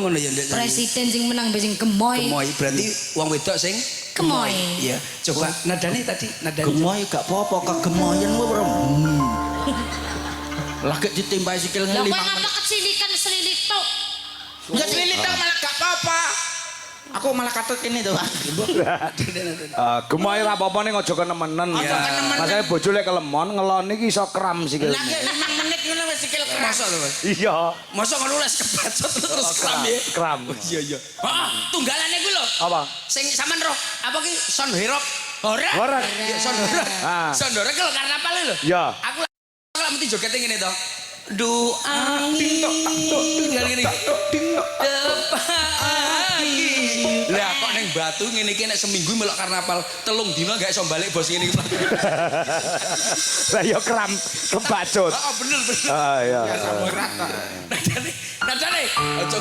ngono ya Ndek. Presiden sing menang sing gemoy. Gemoy berarti wong wedok sing gemoy. Iya. Coba nadane tadi nadane. Gemoy gak apa-apa kegemoyen wae, Bro. Lagi ditimbai sikil Lah ngelim. kowe ngapa kecilikan selilit tok? Ya selilit tok malah gak apa-apa. Aku malah katut ini tuh. Gemoy ra apa-apa ning aja kenemenen. Masane bojo lek kelemon ngelon iki iso kram sikil. Lah 5 menit ngono wis sikil keras. Masa lho, Mas. Iya. Masa ngono les kebacot terus kram ya. Kram. Iya iya. Heeh, tunggalane kuwi lho. Apa? Sing sampean roh apa ki Son Herop. Horek. Horek. Ya Son Horek. Ah. Son Horek lho karnaval lho. Iya. Aku lak mesti joget ngene to. Duangi tinggal gini pagi lah kok neng Batu ngene iki nek seminggu melok karnaval telung dina gak iso balik bos ngene iki Lah ya kram kebacut. bener Ah iya. nadane aja